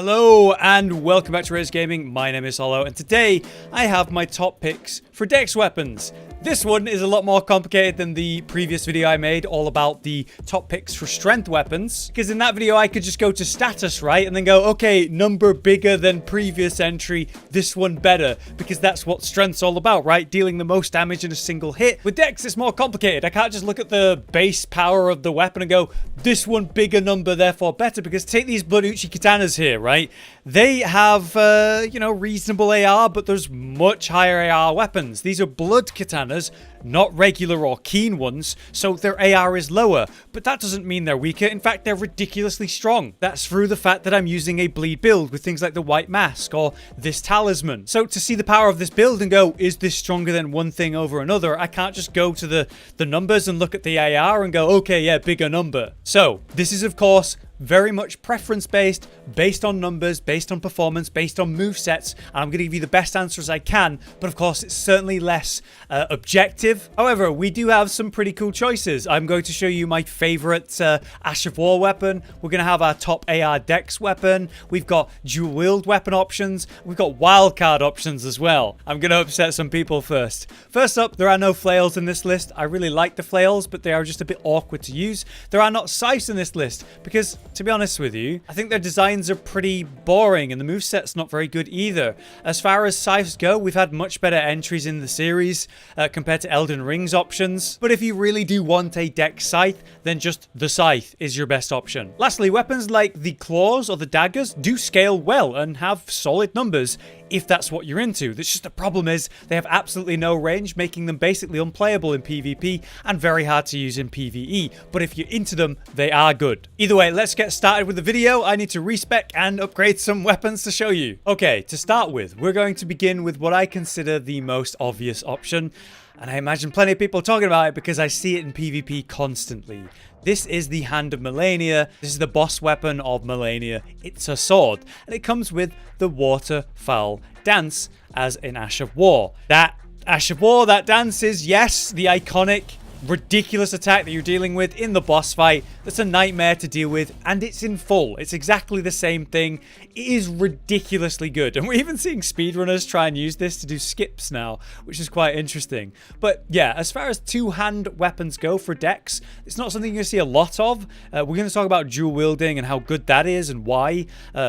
Hello and welcome back to Raze Gaming. My name is Hollow and today I have my top picks for dex weapons. This one is a lot more complicated than the previous video I made all about the top picks for strength weapons. Because in that video I could just go to status, right? And then go, okay, number bigger than previous entry, this one better. Because that's what strength's all about, right? Dealing the most damage in a single hit. With dex it's more complicated. I can't just look at the base power of the weapon and go, this one bigger number, therefore better. Because take these Blood Uchi Katanas here, right? They have, reasonable AR, but there's much higher AR weapons. These are blood katanas, not regular or keen ones, so their AR is lower. But that doesn't mean they're weaker. In fact, they're ridiculously strong. That's through the fact that I'm using a bleed build with things like the white mask or this talisman. So to see the power of this build and go, is this stronger than one thing over another? I can't just go to the numbers and look at the AR and go, okay, yeah, bigger number. So this is, of course, very much preference-based, based on numbers, based on performance, based on movesets, and I'm going to give you the best answers I can, but of course it's certainly less objective. However, we do have some pretty cool choices. I'm going to show you my favorite Ash of War weapon. We're going to have our top AR Dex weapon. We've got dual-wield weapon options. We've got wildcard options as well. I'm going to upset some people first. First up, there are no flails in this list. I really like the flails, but they are just a bit awkward to use. There are not scythes in this list, because to be honest with you, I think their designs are pretty boring and the moveset's not very good either. As far as scythes go, we've had much better entries in the series compared to Elden Ring's options. But if you really do want a dex scythe, then just the scythe is your best option. Lastly, weapons like the claws or the daggers do scale well and have solid numbers if that's what you're into. That's just the problem is they have absolutely no range, making them basically unplayable in PvP and very hard to use in PvE. But if you're into them, they are good. Either way, let's get started with the video. I need to respec and upgrade some weapons to show you. Okay, to start with, we're going to begin with what I consider the most obvious option. And I imagine plenty of people talking about it because I see it in PvP constantly. This is the Hand of Malenia. This is the boss weapon of Malenia. It's a sword, and it comes with the Waterfowl Dance as an Ash of War. That Ash of War, that dance is, yes, the iconic, ridiculous attack that you're dealing with in the boss fight. That's a nightmare to deal with, and it's in full. It's exactly the same thing. It is ridiculously good, and we're even seeing speedrunners try and use this to do skips now, which is quite interesting. But yeah, as far as two-hand weapons go for dex, it's not something you're going to see a lot of. We're going to talk about dual wielding and how good that is and why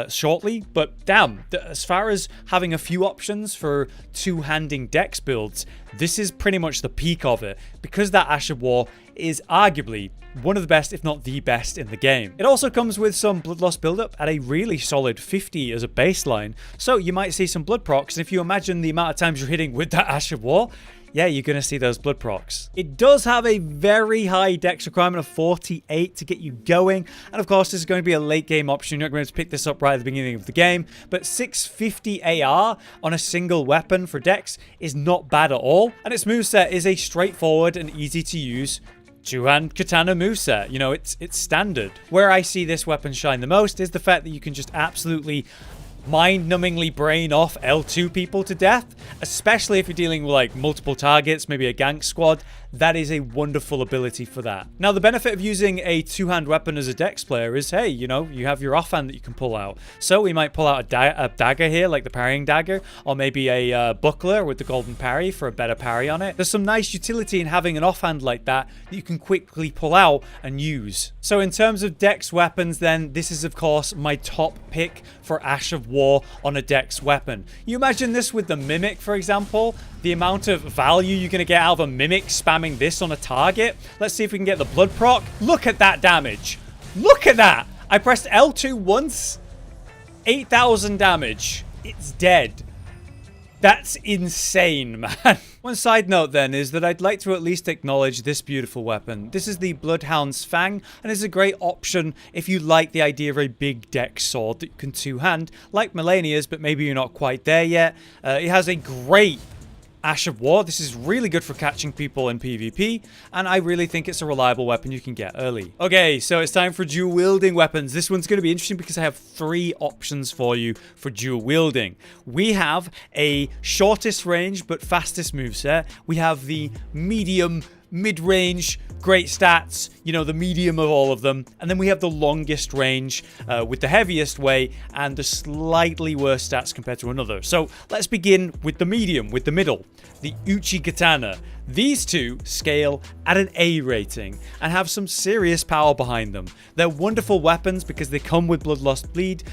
shortly, but damn, as far as having a few options for two-handing dex builds, this is pretty much the peak of it, because that Ash of War is arguably one of the best, if not the best, in the game. It also comes with some blood loss buildup at a really solid 50 as a baseline, so you might see some blood procs, and if you imagine the amount of times you're hitting with that Ash of War, yeah, you're going to see those blood procs. It does have a very high dex requirement of 48 to get you going. And of course, this is going to be a late game option. You're not going to pick this up right at the beginning of the game. But 650 AR on a single weapon for dex is not bad at all. And its moveset is a straightforward and easy to use two-hand katana moveset. You know, it's standard. Where I see this weapon shine the most is the fact that you can just absolutely mind-numbingly brain off L2 people to death, especially if you're dealing with like multiple targets, maybe a gank squad. That is a wonderful ability for that. Now, the benefit of using a two-hand weapon as a dex player is, hey, you know, you have your offhand that you can pull out. So we might pull out a dagger here, like the parrying dagger, or maybe a buckler with the golden parry for a better parry on it. There's some nice utility in having an offhand like that you can quickly pull out and use. So in terms of dex weapons, then, this is, of course, my top pick for Ash of War on a dex weapon. You imagine this with the Mimic, for example, the amount of value you're going to get out of a Mimic spamming this on a target. Let's see if we can get the blood proc. Look at that damage. Look at that. I pressed L2 once. 8,000 damage. It's dead. That's insane, man. One side note then is that I'd like to at least acknowledge this beautiful weapon. This is the Bloodhound's Fang, and it's a great option if you like the idea of a big dex sword that you can two-hand, like Malenia's, but maybe you're not quite there yet. It has a great Ash of War. This is really good for catching people in PvP, and I really think it's a reliable weapon you can get early. Okay, so it's time for dual wielding weapons. This one's going to be interesting because I have 3 options for you for dual wielding. We have a shortest range but fastest moveset. We have the medium mid-range, great stats, you know, the medium of all of them. And then we have the longest range with the heaviest weight and the slightly worse stats compared to another. So let's begin with the medium, with the middle, the Uchi Katana. These two scale at an A rating and have some serious power behind them. They're wonderful weapons because they come with Bloodlust Bleed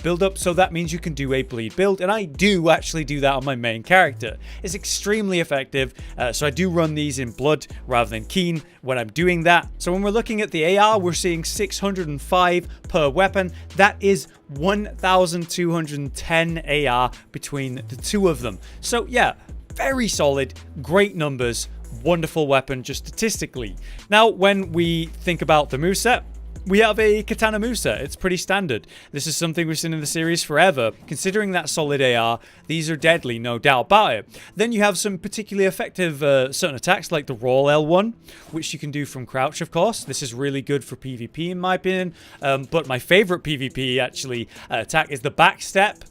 build up, so that means you can do a bleed build, and I do actually do that on my main character. It's extremely effective, so I do run these in Blood rather than Keen when I'm doing that. So when we're looking at the AR, we're seeing 605 per weapon. That is 1,210 AR between the two of them. So yeah, very solid, great numbers, wonderful weapon just statistically. Now, when we think about the moveset, we have a katana moveset. It's pretty standard. This is something we've seen in the series forever. Considering that solid AR, these are deadly, no doubt about it. Then you have some particularly effective certain attacks like the roll L1, which you can do from crouch, of course. This is really good for PvP in my opinion. But my favorite PvP actually attack is the backstep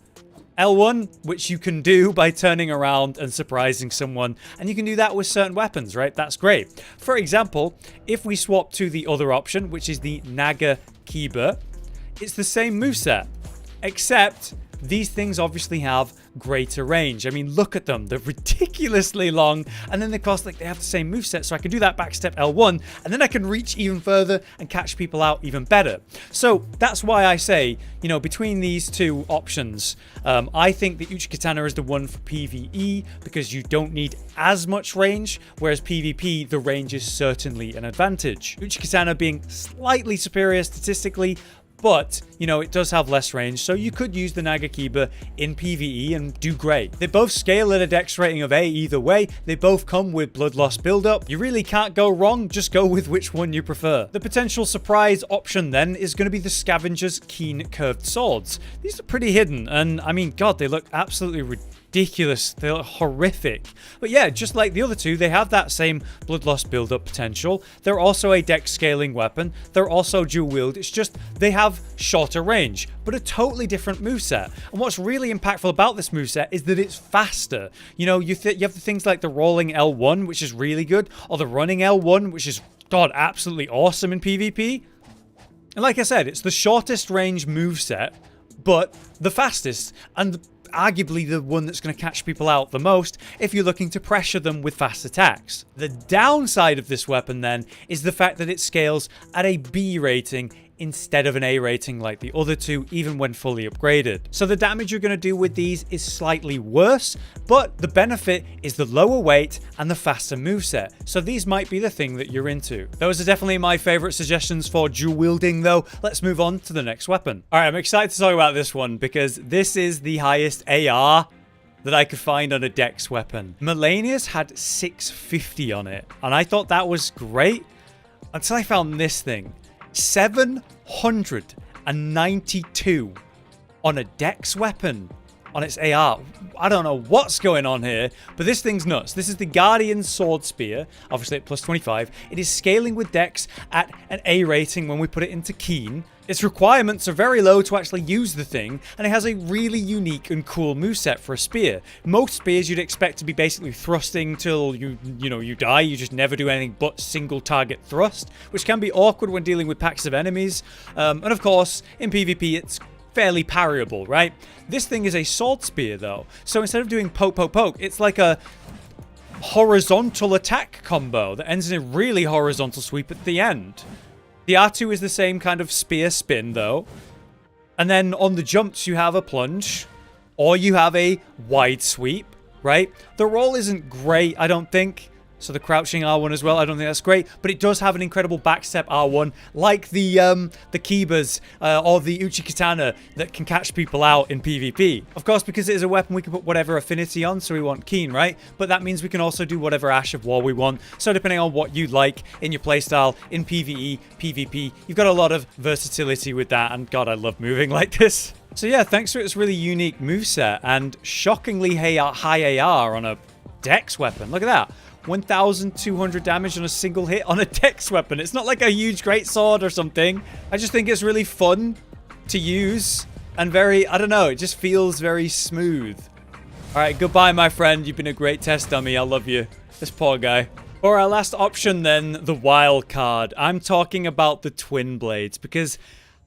L1, which you can do by turning around and surprising someone, and you can do that with certain weapons, right? That's great. For example, if we swap to the other option, which is the Nagakiba, it's the same moveset, except these things obviously have greater range. I mean, look at them. They're ridiculously long, and then they cost like they have the same moveset, so I can do that backstep L1, and then I can reach even further and catch people out even better. So that's why I say, you know, between these two options, I think the Uchi Katana is the one for PvE because you don't need as much range, whereas PvP, the range is certainly an advantage. Uchi Katana being slightly superior statistically, but, you know, it does have less range, so you could use the Nagakiba in PvE and do great. They both scale at a dex rating of A either way. They both come with blood loss buildup. You really can't go wrong, just go with which one you prefer. The potential surprise option then is going to be the Scavenger's keen curved swords. These are pretty hidden, and I mean, God, they look absolutely ridiculous. They look horrific. But yeah, just like the other two, they have that same blood loss build-up potential. They're also a dex scaling weapon. They're also dual wield. It's just they have shorter range, but a totally different moveset. And what's really impactful about this moveset is that it's faster. You know, you have the things like the rolling L1, which is really good, or the running L1, which is, God, absolutely awesome in PvP. And like I said, it's the shortest range moveset, but the fastest, and arguably the one that's going to catch people out the most if you're looking to pressure them with fast attacks. The downside of this weapon then is the fact that it scales at a B rating instead of an A rating like the other two, even when fully upgraded. So the damage you're going to do with these is slightly worse, but the benefit is the lower weight and the faster moveset. So these might be the thing that you're into. Those are definitely my favorite suggestions for dual wielding though. Let's move on to the next weapon. All right, I'm excited to talk about this one because this is the highest AR that I could find on a dex weapon. Malenia's had 650 on it, and I thought that was great until I found this thing. 792 on a dex weapon on its AR. I don't know what's going on here, but this thing's nuts. This is the Guardian Swordspear, obviously at plus 25. It is scaling with dex at an A rating when we put it into Keen. Its requirements are very low to actually use the thing, and it has a really unique and cool moveset for a spear. Most spears you'd expect to be basically thrusting till you die. You just never do anything but single target thrust, which can be awkward when dealing with packs of enemies. And of course, in PvP, it's fairly parryable, right? This thing is a sword spear though. So instead of doing poke, poke, poke, it's like a horizontal attack combo that ends in a really horizontal sweep at the end. The R2 is the same kind of spear spin though. And then on the jumps you have a plunge or you have a wide sweep, right? The roll isn't great, I don't think. So the crouching R1 as well, I don't think that's great, but it does have an incredible backstep R1, like the Kibas or the Uchi Katana that can catch people out in PvP. Of course, because it is a weapon, we can put whatever affinity on, so we want Keen, right? But that means we can also do whatever Ash of War we want. So depending on what you like in your playstyle, in PvE, PvP, you've got a lot of versatility with that, and God, I love moving like this. So yeah, thanks to its really unique moveset and shockingly high AR on a dex weapon. Look at that. 1,200 damage on a single hit on a dex weapon. It's not like a huge great sword or something. I just think it's really fun to use and very, I don't know, it just feels very smooth. All right, goodbye, my friend. You've been a great test dummy. I love you. This poor guy. For our last option then, the wild card. I'm talking about the twin blades because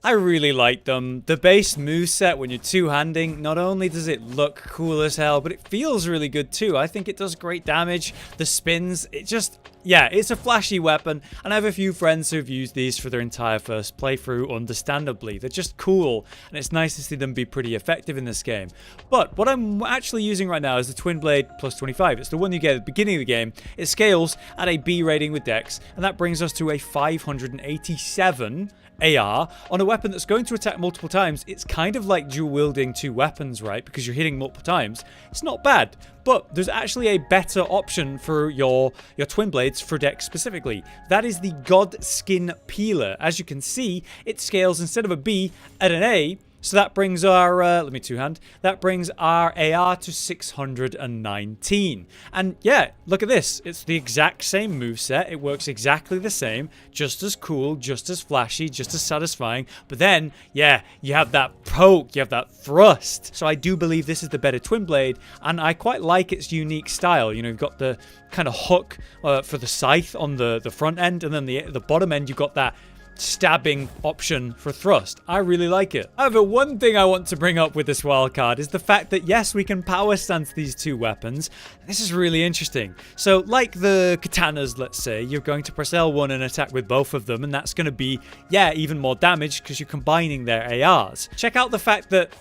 I really like them. The base moveset when you're two-handing, not only does it look cool as hell, but it feels really good too. I think it does great damage. The spins, it just, yeah, it's a flashy weapon. And I have a few friends who've used these for their entire first playthrough, understandably. They're just cool, and it's nice to see them be pretty effective in this game. But what I'm actually using right now is the Twin Blade plus 25. It's the one you get at the beginning of the game. It scales at a B rating with Dex, and that brings us to a 587 AR on a weapon that's going to attack multiple times. It's kind of like dual wielding two weapons, right? Because you're hitting multiple times. It's not bad, but there's actually a better option for your twin blades for Dex specifically. That is the Godskin Peeler. As you can see, it scales instead of a B at an A. So that brings our, let me two-hand, that brings our AR to 619. And yeah, look at this. It's the exact same moveset. It works exactly the same, just as cool, just as flashy, just as satisfying. But then, yeah, you have that poke, you have that thrust. So I do believe this is the better twin blade, and I quite like its unique style. You know, you've got the kind of hook for the scythe on the front end, and then the bottom end, you've got that stabbing option for thrust. I really like it. However, one thing I want to bring up with this wildcard is the fact that yes, we can power stance these two weapons. This is really interesting. So like the katanas, let's say, you're going to press L1 and attack with both of them, and that's going to be, yeah, even more damage because you're combining their ARs. Check out the fact that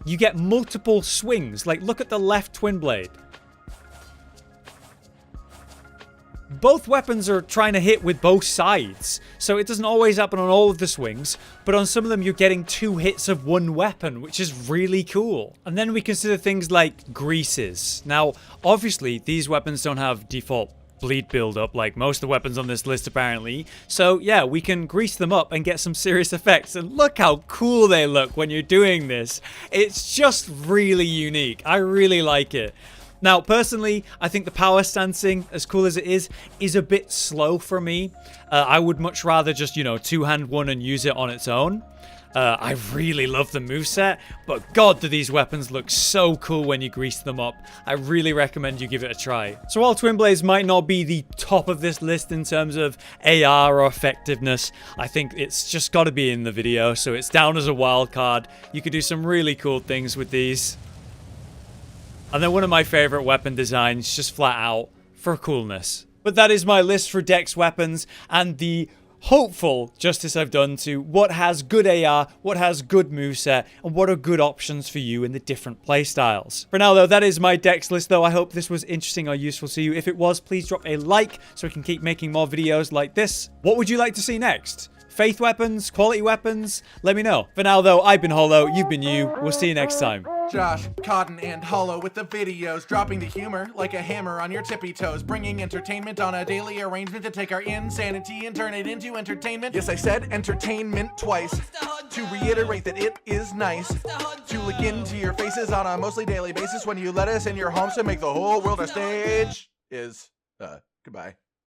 you get multiple swings. Like, look at the left twin blade. Both weapons are trying to hit with both sides, so it doesn't always happen on all of the swings, but on some of them you're getting 2 hits of one weapon, which is really cool. And then we consider things like greases. Now, obviously, these weapons don't have default bleed buildup like most of the weapons on this list apparently, so yeah, we can grease them up and get some serious effects, and look how cool they look when you're doing this. It's just really unique. I really like it. Now, personally, I think the power stancing, as cool as it is a bit slow for me. I would much rather just, you know, two-hand one and use it on its own. I really love the moveset, but god, do these weapons look so cool when you grease them up. I really recommend you give it a try. So while Twin Blades might not be the top of this list in terms of AR or effectiveness, I think it's just got to be in the video, so it's down as a wild card. You could do some really cool things with these. And then one of my favorite weapon designs, just flat out, for coolness. But that is my list for Dex weapons, and the hopeful justice I've done to what has good AR, what has good moveset, and what are good options for you in the different playstyles. For now though, that is my Dex list though. I hope this was interesting or useful to you. If it was, please drop a like so we can keep making more videos like this. What would you like to see next? Faith weapons? Quality weapons? Let me know. For now though, I've been Hollow, you've been you. We'll see you next time. Josh, Cotton, and Hollow with the videos, dropping the humor like a hammer on your tippy toes, bringing entertainment on a daily arrangement to take our insanity and turn it into entertainment. Yes, I said entertainment twice, to reiterate that it is nice to look into your faces on a mostly daily basis when you let us in your homes to make the whole world a stage. Goodbye.